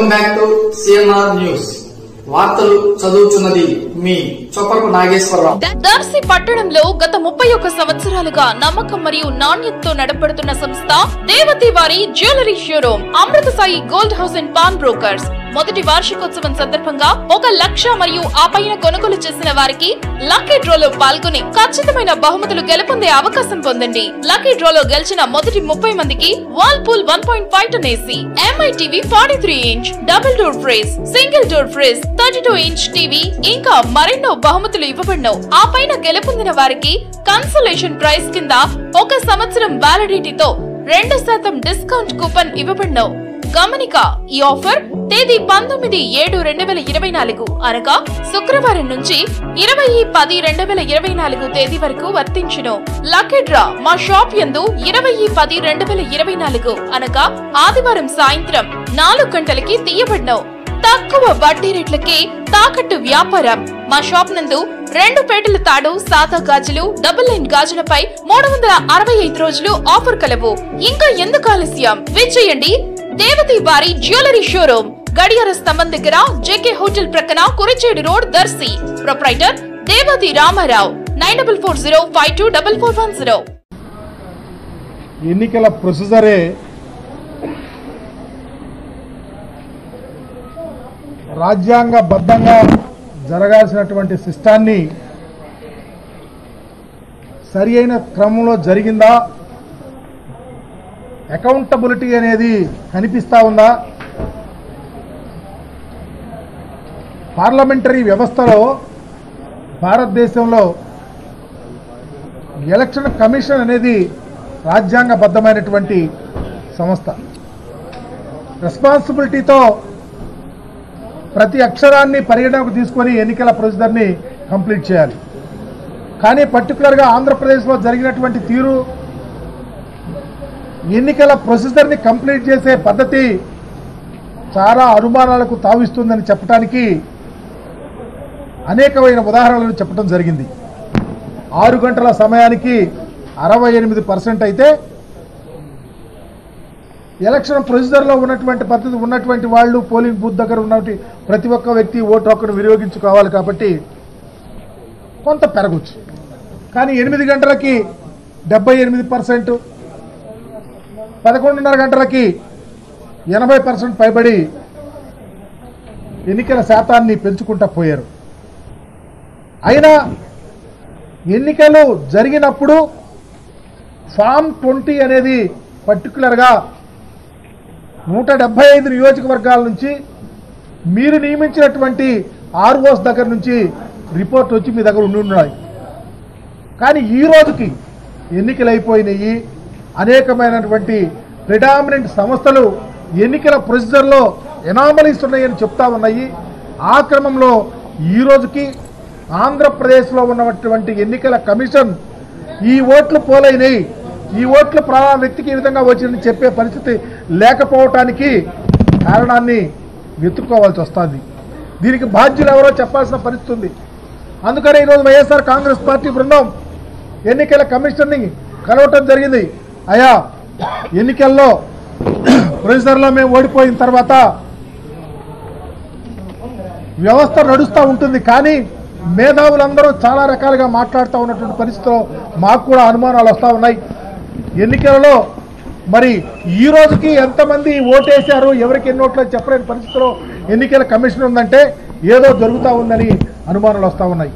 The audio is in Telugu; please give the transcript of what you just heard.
Welcome back to CMR news. వార్తలు చదువుతున్నది మీ చొప్పకు నాగేశ్వరరావు. దర్శి పట్టణంలో గత 31 సంవత్సరాలుగా నమ్మకం మరియు నాణ్యతతో నడపడుతున్న సంస్థ దేవతి వారి jewellery showroom Amrutha Sai gold house and pawn brokers మొదటి వార్షికోత్సవం సందర్భంగా 1 లక్ష మరియు ఆ పైన కొనుగోలు చేసిన వారికి లక్కీ డ్రాలో పాల్గొని ఖచ్చితమైన బహుమతులు గెలుపొందే అవకాశం పొందండి. లక్కీ డ్రాలో గెలిచిన మొదటి 30 మందికి Whirlpool 1.5 ton AC, MI TV 43 inch, double door fridge, single door fridge, 32 inch TV ఇంకా మరెన్నో బహుమతులు ఇవ్వబడను. ఆ పైన గెలుపొందిన వారికి కన్సలేషన్ ప్రైజ్ కింద 1 సంవత్సరం వ్యాలిడిటీతో 2% డిస్కౌంట్ కూపన్ ఇవ్వబడను. గమనిక, ఈ ఆఫర్ తేదీ 19/7/2024 అనగా శుక్రవారం నుంచి 20/10/2024 తేదీ వరకు వర్తించును. లక్కీ డ్రా మా షాప్ యందు 20/10/2024 అనగా ఆదివారం సాయంత్రం 4 గంటలకి తీయబడను. తక్కువ వడ్డీ రేట్లకే తాకట్టు వ్యాపారం. మా షాప్ నందు 2 పేటల తాడు, సాదా గాజులు, డబుల్ లైన్ గాజులపై 365 రోజులు ఆఫర్ కలవు. ఇంకా ఎందుకు ఆలస్యం, విచ్చేయండి దేవతి వారి జ్యువెలరీ షోరూమ్, గడియార స్తంభం దగ్గర, జేకే హోటల్ ప్రక్కన, కురిచేడు రోడ్, దర్శి. ప్రొప్రైటర్ దేవతి రామారావు. 9440524410. ఎన్నికల ప్రొసీజరే రాజ్యాంగబద్ధంగా జరగాల్సినటువంటి సిస్టాన్ని సరి అయిన క్రమంలో జరిగిందా, అకౌంటబిలిటీ అనేది కనిపిస్తా ఉందా, పార్లమెంటరీ వ్యవస్థలో భారతదేశంలో ఎలక్షన్ కమిషన్ అనేది రాజ్యాంగబద్ధమైనటువంటి సంస్థ. రెస్పాన్సిబిలిటీతో ప్రతి అక్షరాన్ని పరిగణనకు తీసుకొని ఎన్నికల ప్రొసీజర్ని కంప్లీట్ చేయాలి. కానీ పర్టికులర్గా ఆంధ్రప్రదేశ్లో జరిగినటువంటి తీరు, ఎన్నికల ప్రొసీజర్ని కంప్లీట్ చేసే పద్ధతి చాలా అనుమానాలకు తావిస్తుందని చెప్పడానికి అనేకమైన ఉదాహరణలు చెప్పడం జరిగింది. 6 గంటల సమయానికి 68% అయితే ఎలక్షన్ ప్రొసీజర్లో ఉన్నటువంటి పద్ధతి ఉన్నటువంటి వాళ్ళు పోలింగ్ బూత్ దగ్గర ఉన్నటువంటి ప్రతి ఒక్క వ్యక్తి ఓటు హక్కును వినియోగించుకోవాలి కాబట్టి కొంత పెరగచ్చు. కానీ 8 గంటలకి 78%, 11:30 గంటలకి 80% పైబడి ఎన్నికల శాతాన్ని పెంచుకుంటూ పోయారు. అయినా ఎన్నికలు జరిగినప్పుడు ఫామ్ 20 అనేది పర్టికులర్గా 175 నియోజకవర్గాల నుంచి మీరు నియమించినటువంటి ఆర్ఓస్ దగ్గర నుంచి రిపోర్ట్ వచ్చి మీ దగ్గర ఉన్నాయి. కానీ ఈ రోజుకి ఎన్నికలు అయిపోయినాయి. అనేకమైనటువంటి ప్రిడామినెంట్ సంస్థలు ఎన్నికల ప్రొసీజర్లో ఎనామలీస్ ఉన్నాయని చెప్తా ఉన్నాయి. ఆ క్రమంలో ఈ రోజుకి ఆంధ్రప్రదేశ్లో ఉన్నటువంటి ఎన్నికల కమిషన్ ఈ ఓట్లు పోలైనవి, ఈ ఓట్లు ప్రధాన వ్యక్తికి ఈ విధంగా వచ్చిందని చెప్పే పరిస్థితి లేకపోవటానికి కారణాన్ని వెతుక్కోవాల్సి వస్తుంది. దీనికి బాధ్యులు ఎవరో చెప్పాల్సిన పరిస్థితి ఉంది. అందుకనే ఈరోజు వైఎస్ఆర్ కాంగ్రెస్ పార్టీ బృందం ఎన్నికల కమిషన్ని కలవటం జరిగింది. అయ్యా, ఎన్నికల్లో ప్రొసీజర్లో మేము ఓడిపోయిన తర్వాత వ్యవస్థ నడుస్తూ ఉంటుంది, కానీ మేధావులందరూ చాలా రకాలుగా మాట్లాడుతూ ఉన్నటువంటి పరిస్థితిలో మాకు కూడా అనుమానాలు వస్తూ ఉన్నాయి. ఎన్నికలలో మరి ఈ రోజుకి ఎంతమంది ఓటేశారు, ఎవరికి ఎన్ని ఓట్లు చెప్పలేని పరిస్థితిలో ఎన్నికల కమిషన్ ఉందంటే ఏదో జరుగుతూ ఉందని అనుమానాలు వస్తూ ఉన్నాయి.